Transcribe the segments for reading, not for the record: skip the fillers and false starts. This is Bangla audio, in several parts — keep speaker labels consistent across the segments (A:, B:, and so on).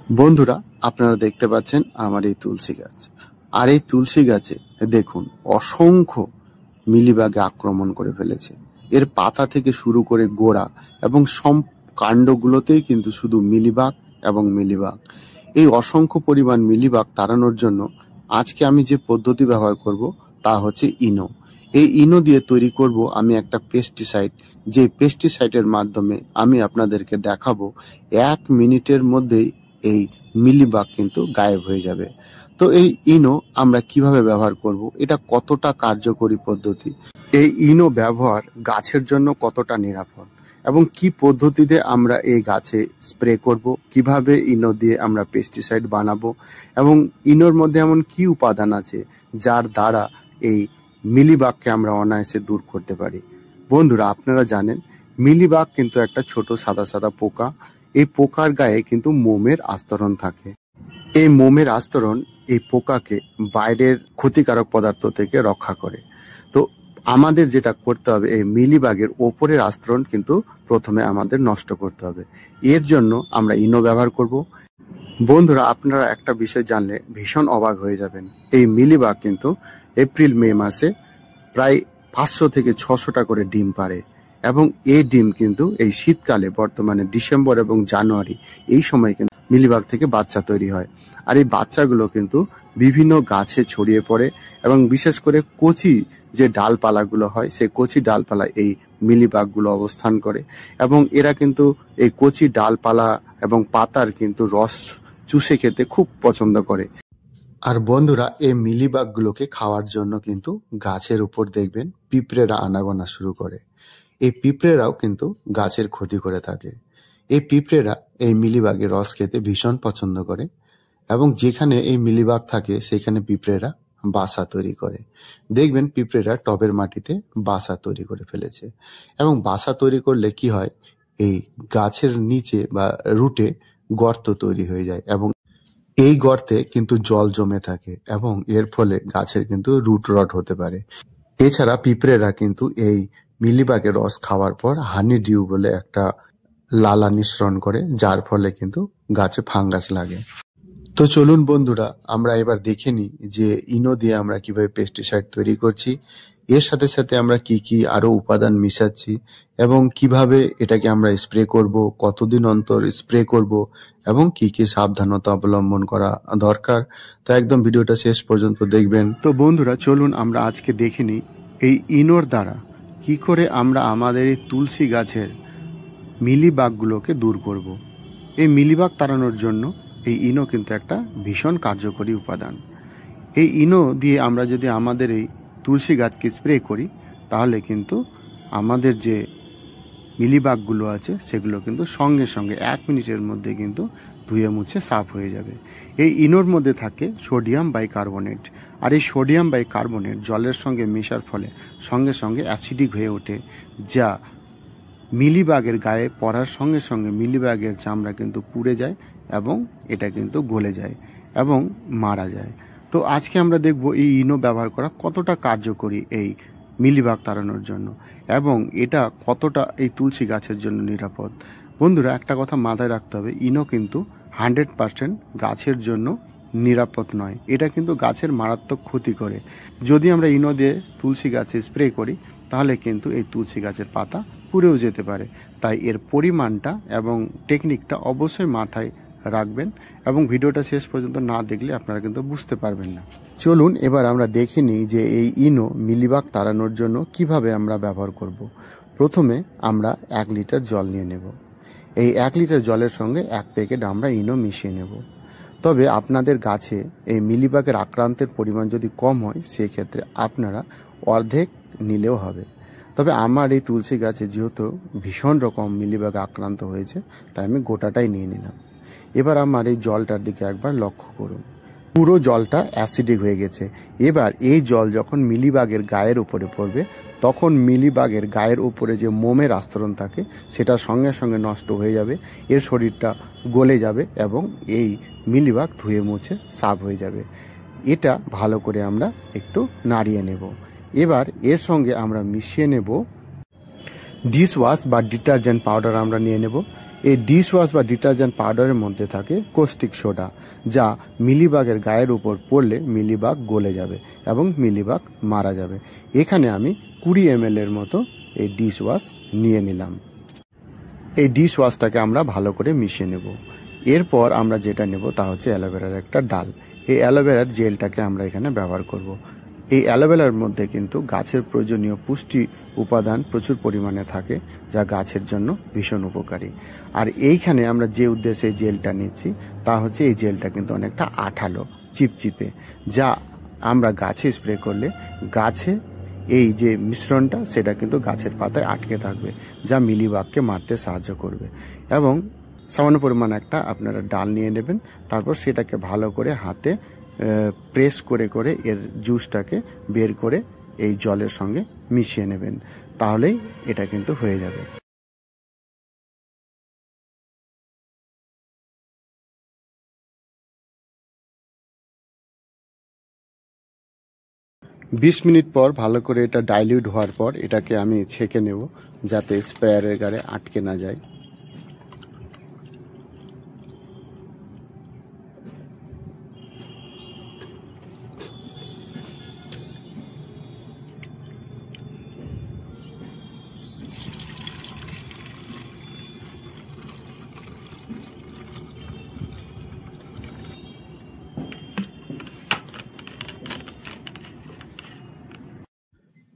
A: বন্ধুরা, আপনারা দেখতে পাচ্ছেন আমার এই তুলসী গাছ। আর এই তুলসী গাছে দেখুন অসংখ্য মিলিবাগে আক্রমণ করে ফেলেছে। এর পাতা থেকে শুরু করে গোড়া এবং সব কাণ্ডগুলোতেই কিন্তু শুধু মিলিবাগ এবং মিলিবাগ। এই অসংখ্য পরিমাণ মিলিবাগ তাড়ানোর জন্য আজকে আমি যে পদ্ধতি ব্যবহার করব তা হচ্ছে ইনো। এই ইনো দিয়ে তৈরি করব আমি একটা পেস্টিসাইড, যে পেস্টিসাইডের মাধ্যমে আমি আপনাদেরকে দেখাবো 1 মিনিটের মধ্যেই এই মিলিবাগ কিন্তু গায়েব হয়ে যাবে। তো এই ইনো আমরা কিভাবে ব্যবহার করব, এটা কতটা কার্যকরী পদ্ধতি, এই ইনো ব্যবহার গাছের জন্য কতটা নিরাপদ এবং কি পদ্ধতিতে আমরা এই গাছে স্প্রে করব, কিভাবে ইনো দিয়ে আমরা পেস্টিসাইড বানাবো এবং ইনোর মধ্যে এমন কি উপাদান আছে যার দ্বারা এই মিলিবাগকে আমরা অনায়াসে দূর করতে পারি। বন্ধুরা, আপনারা জানেন মিলিবাগ কিন্তু একটা ছোট সাদা সাদা পোকা। এই পোকার গায়ে কিন্তু মোমের আস্তরণ থাকে। এই মোমের আস্তরণ এই পোকাকে বাইরের ক্ষতিকারক পদার্থ থেকে রক্ষা করে। তো আমাদের যেটা করতে হবে, এই মিলিবাগের ওপরের আস্তরণ কিন্তু প্রথমে আমাদের নষ্ট করতে হবে। এর জন্য আমরা ইনো ব্যবহার করব। বন্ধুরা, আপনারা একটা বিষয় জানলে ভীষণ অবাক হয়ে যাবেন। এই মিলিবাগ কিন্তু এপ্রিল মে মাসে প্রায় 500 থেকে 600টা করে ডিম পাড়ে এবং এই ডিম কিন্তু এই শীতকালে, বর্তমানে ডিসেম্বর এবং জানুয়ারি, এই সময় কিন্তু মিলিবাগ থেকে বাচ্চা তৈরি হয়। আর এই বাচ্চাগুলো কিন্তু বিভিন্ন গাছে ছড়িয়ে পড়ে এবং বিশেষ করে কচি যে ডালপালাগুলো হয়, সেই কচি ডালপালা এই মিলিবাগগুলো অবস্থান করে এবং এরা কিন্তু এই কচি ডালপালা এবং পাতার কিন্তু রস চুষে খেতে খুব পছন্দ করে। আর বন্ধুরা, এই মিলিবাগগুলোকে খাওয়ার জন্য কিন্তু গাছের উপর দেখবেন পিঁপড়েরা আনাগোনা শুরু করে। এই পিঁপড়েরাও কিন্তু গাছের ক্ষতি করে থাকে। এই পিঁপড়েরা এই মিলিবাগের রস খেতে ভীষণ পছন্দ করে এবং যেখানে এই মিলিবাগ থাকে সেখানে পিঁপড়েরা বাসা তৈরি করে। দেখবেন পিঁপড়েরা টবের মাটিতে বাসা তৈরি করে ফেলেছে এবং বাসা তৈরি করলে কি হয়, এই গাছের নিচে বা রুটে গর্ত তৈরি হয়ে যায় এবং এই গর্তে কিন্তু জল জমে থাকে এবং এর ফলে গাছের কিন্তু রুট রট হতে পারে। এছাড়া পিঁপড়েরা কিন্তু এই মিলিবাগের রস খাওয়ার পর হানি ডিউ বলে একটা লালা নিঃসরণ করে, যার ফলে কিন্তু গাছে ফাঙ্গাস লাগে। তো চলুন বন্ধুরা, আমরা এবার দেখে নিই যে ইনো দিয়ে আমরা কিভাবে পেস্টিসাইড তৈরি করছি, এর সাথে সাথে আমরা কি কি আরো উপাদান মিশাচ্ছি এবং কিভাবে এটাকে আমরা স্প্রে করব, কতদিন অন্তর স্প্রে করব এবং কি কি সাবধানতা অবলম্বন করা দরকার। তো একদম ভিডিওটা শেষ পর্যন্ত দেখবেন। তো বন্ধুরা, চলুন আমরা আজকে দেখে নিই এই ইনোর দ্বারা কি করে আমরা আমাদের এই তুলসী গাছের মিলিবাগগুলোকে দূর করব। এই মিলিবাগ তাড়ানোর জন্য এই ইনো কিন্তু একটা ভীষণ কার্যকরী উপাদান। এই ইনো দিয়ে আমরা যদি আমাদের এই তুলসী গাছকে স্প্রে করি তাহলে কিন্তু আমাদের যে মিলিবাগগুলো আছে সেগুলো কিন্তু সঙ্গে সঙ্গে 1 মিনিটের মধ্যে কিন্তু ধুয়ে মুছে সাফ হয়ে যাবে। এই ইনোর মধ্যে থাকে সোডিয়াম বাইকার্বনেট, আর এই সোডিয়াম বাইকার্বনেট জলের সঙ্গে মেশার ফলে সঙ্গে সঙ্গে অ্যাসিডিক হয়ে ওঠে, যা মিলিবাগের গায়ে পড়ার সঙ্গে সঙ্গে মিলিবাগের চামড়া কিন্তু পুড়ে যায় এবং এটা কিন্তু গলে যায় এবং মারা যায়। তো আজকে আমরা দেখব এই ইনো ব্যবহার করা কতটা কার্যকরী এই মিলিবাগ তাড়ানোর জন্য এবং এটা কতটা এই তুলসী গাছের জন্য নিরাপদ। বন্ধুরা, একটা কথা মাথায় রাখতে হবে, ইনো কিন্তু 100% গাছের জন্য নিরাপদ নয়। এটা কিন্তু গাছের মারাত্মক ক্ষতি করে। যদি আমরা ইনো দিয়ে তুলসী গাছে স্প্রে করি তাহলে কিন্তু এই তুলসী গাছের পাতা পুড়েও যেতে পারে। তাই এর পরিমাণটা এবং টেকনিকটা অবশ্যই মাথায় রাখবেন এবং ভিডিওটা শেষ পর্যন্ত না দেখলে আপনারা কিন্তু বুঝতে পারবেন না। চলুন এবার আমরা দেখে নিই যে এই ইনো মিলিবাগ তাড়ানোর জন্য কিভাবে আমরা ব্যবহার করব। প্রথমে আমরা 1 লিটার জল নিয়ে নেব। এই 1 লিটার জলের সঙ্গে 1 প্যাকেট আমরা ইনো মিশিয়ে নেব। তবে আপনাদের গাছে এই মিলিবাগের আক্রান্তের পরিমাণ যদি কম হয় সেক্ষেত্রে আপনারা অর্ধেক নিলেও হবে। তবে আমার এই তুলসী গাছে যেহেতু ভীষণ রকম মিলিবাগ আক্রান্ত হয়েছে তাই আমি গোটাটাই নিয়ে নিলাম। এবার আমার এই জলটার দিকে একবার লক্ষ্য করুন, পুরো জলটা অ্যাসিডিক হয়ে গেছে। এবার এই জল যখন মিলিবাগের গায়ের উপরে পড়বে তখন মিলিবাগের গায়ের উপরে যে মোমের আস্তরণ থাকে সেটা সঙ্গে সঙ্গে নষ্ট হয়ে যাবে, এর শরীরটা গলে যাবে এবং এই মিলিবাগ ধুয়ে মুছে সাফ হয়ে যাবে। এটা ভালো করে আমরা একটু নাড়িয়ে নেব। এবার এর সঙ্গে আমরা মিশিয়ে নেব ডিশওয়াশ বা ডিটারজেন্ট পাউডার আমরা নিয়ে নেব। এই ডিশ ওয়াশ বা ডিটারজেন্ট পাউডারের মধ্যে থাকে কস্টিক সোডা, যা মিলিবাগের গায়ের উপর পড়লে মিলিবাগ গলে যাবে এবং মিলিবাগ মারা যাবে। এখানে আমি 20 ml এর মতো এই ডিশ ওয়াশ নিয়ে নিলাম। এই ডিশ ওয়াশটাকে আমরা ভালো করে মিশিয়ে নেব। এরপর আমরা যেটা নেব তা হচ্ছে অ্যালোভেরার একটা ডাল। এই অ্যালোভেরার জেলটাকে আমরা এখানে ব্যবহার করব। এই অ্যালোভেরার মধ্যে কিন্তু গাছের প্রয়োজনীয় পুষ্টি উপাদান প্রচুর পরিমাণে থাকে, যা গাছের জন্য ভীষণ উপকারী। আর এইখানে আমরা যে উদ্দেশ্যে এই জেলটা নিচ্ছি তা হচ্ছে এই জেলটা কিন্তু অনেকটা আঠালো, চিপচিপে, যা আমরা গাছে স্প্রে করলে গাছে এই যে মিশ্রণটা সেটা কিন্তু গাছের পাতায় আটকে থাকবে, যা মিলিবাগকে মারতে সাহায্য করবে। এবং সামান্য পরিমাণ একটা আপনারা ডাল নিয়ে নেবেন, তারপর সেটাকে ভালো করে হাতে প্রেস করে করে এর জুসটাকে বের করে এই জলের সঙ্গে মিশিয়ে নেবেন, তাহলেই এটা কিন্তু হয়ে যাবে। 20 মিনিট পর ভালো করে এটা ডাইলিউট হওয়ার পর এটাকে আমি ছেঁকে নেব, যাতে স্প্রেয়ারের গায়ে আটকে না যায়।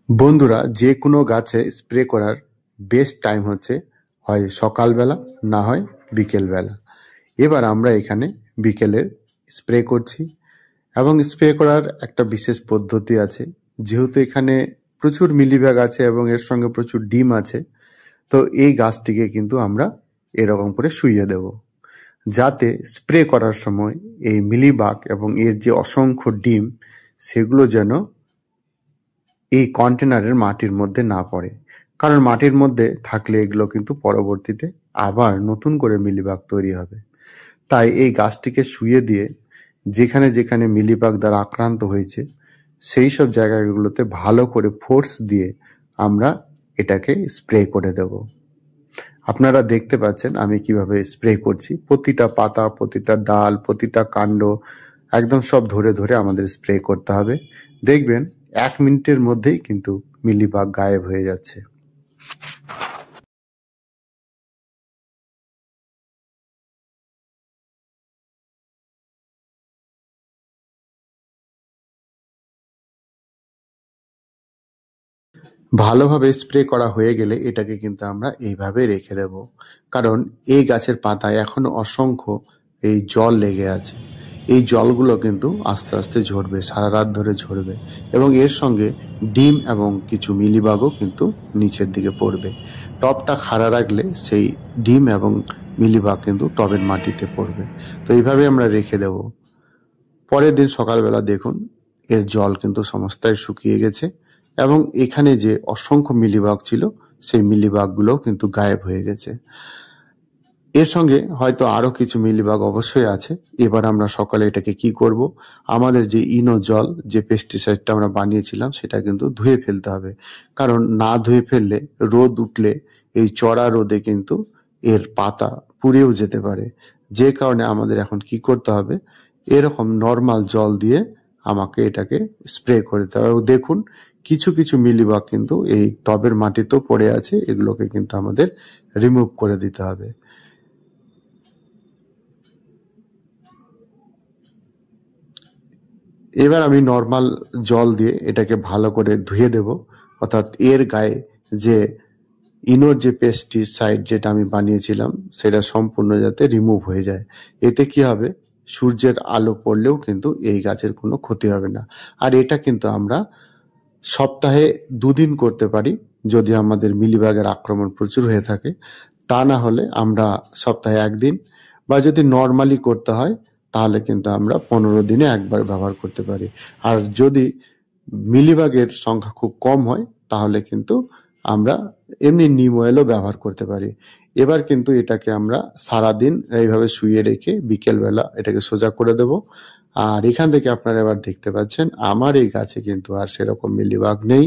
A: বন্ধুরা, যে কোনো গাছে স্প্রে করার বেস্ট টাইম হচ্ছে হয় সকালবেলা, না হয় বিকেলবেলা। এবার আমরা এখানে বিকেলের স্প্রে করছি, এবং স্প্রে করার একটা বিশেষ পদ্ধতি আছে। যেহেতু এখানে প্রচুর মিলিবাগ আছে এবং এর সঙ্গে প্রচুর ডিম আছে, তো এই গাছটিকে কিন্তু আমরা এরকম করে শুইয়ে দেব, যাতে স্প্রে করার সময় এই মিলিবাগ এবং এর যে অসংখ্য ডিম সেগুলো যেন এই কন্টেনারের মাটির মধ্যে না পড়ে। কারণ মাটির মধ্যে থাকলে এগুলো কিন্তু পরবর্তীতে আবার নতুন করে মিলিবাগ তৈরি হবে। তাই এই গাছটিকে শুইয়ে দিয়ে যেখানে যেখানে মিলিবাগ দ্বারা আক্রান্ত হয়েছে সেই সব জায়গাগুলোতে ভালো করে ফোর্স দিয়ে আমরা এটাকে স্প্রে করে দেব। আপনারা দেখতে পাচ্ছেন আমি কিভাবে স্প্রে করছি। প্রতিটা পাতা, প্রতিটা ডাল, প্রতিটা কাণ্ড একদম সব ধরে ধরে আমাদের স্প্রে করতে হবে। দেখবেন 1 মিনিটের মধ্যেই কিন্তু মিলিবাগ গায়েব হয়ে যাচ্ছে। ভালোভাবে স্প্রে করা হয়ে গেলে এটাকে কিন্তু আমরা এইভাবে রেখে দেব, কারণ এই গাছের পাতায় এখনো অসংখ্য এই জল লেগে আছে। এই জলগুলো কিন্তু আস্তে আস্তে ঝরবে, সারা রাত ধরে ঝরবে, এবং এর সঙ্গে ডিম এবং কিছু মিলিবাগও কিন্তু নিচের দিকে পড়বে। টবটা খাড়া রাখলে সেই ডিম এবং মিলিবাগ কিন্তু টবের মাটিতে পড়বে। তো এইভাবে আমরা রেখে দেব। পরের দিন সকালবেলা দেখুন এর জল কিন্তু সমস্তই শুকিয়ে গেছে, এবং এখানে যে অসংখ্য মিলিবাগ ছিল সেই মিলিবাগগুলোও কিন্তু গায়েব হয়ে গেছে। এর সঙ্গে হয়তো আরো কিছু মিলিবাগ অবশ্যই আছে। এবার আমরা সকালে এটাকে কি করব, আমাদের যে ইনো জল, যে পেস্টিসাইডটা আমরা বানিয়েছিলাম সেটা কিন্তু ধুয়ে ফেলতে হবে। কারণ না ধুয়ে ফেললে রোদ উঠলে এই চড়া রোদে কিন্তু এর পাতা পুড়েও যেতে পারে। যে কারণে আমাদের এখন কি করতে হবে, এরকম নর্মাল জল দিয়ে আমাকে এটাকে স্প্রে করে দিতে হবে। দেখুন কিছু কিছু মিলিবাগ কিন্তু এই টবের মাটিতেও পড়ে আছে, এগুলোকে কিন্তু আমাদের রিমুভ করে দিতে হবে। এবার আমি নর্মাল জল দিয়ে এটাকে ভালো করে ধুয়ে দেব, অর্থাৎ এর গায়ে যে ইনোর যে পেস্টিসাইড যেটা আমি বানিয়েছিলাম সেটা সম্পূর্ণ যাতে রিমুভ হয়ে যায়। এতে কি হবে, সূর্যের আলো পড়লেও কিন্তু এই গাছের কোনো ক্ষতি হবে না। আর এটা কিন্তু আমরা সপ্তাহে 2 দিন করতে পারি যদি আমাদের মিলিবাগের আক্রমণ প্রচুর হয়ে থাকে। তা না হলে আমরা সপ্তাহে 1 দিন, বা যদি নর্মালি করতে হয় তাহলে কিন্তু আমরা 15 দিনে একবার ব্যবহার করতে পারি। আর যদি মিলিবাগের সংখ্যা খুব কম হয় তাহলে কিন্তু আমরা এমনি নিম অয়েলও ব্যবহার করতে পারি। এবার কিন্তু এটাকে আমরা সারাদিন এইভাবে শুয়ে রেখে বিকেলবেলা এটাকে সোজা করে দেব। আর এখান থেকে আপনারা এবার দেখতে পাচ্ছেন আমার এই গাছে কিন্তু আর সেরকম মিলিবাগ নেই।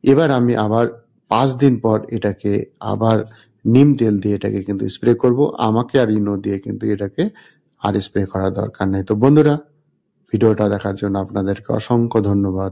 A: এবার আমি আবার 5 দিন পর এটাকে আবার নিম তেল দিয়ে এটাকে কিন্তু স্প্রে করব। আমাকে আর ইনো দিয়ে কিন্তু এটাকে আর স্প্রে করার দরকার নেই। তো বন্ধুরা, ভিডিওটা দেখার জন্য আপনাদেরকে অসংখ্য ধন্যবাদ।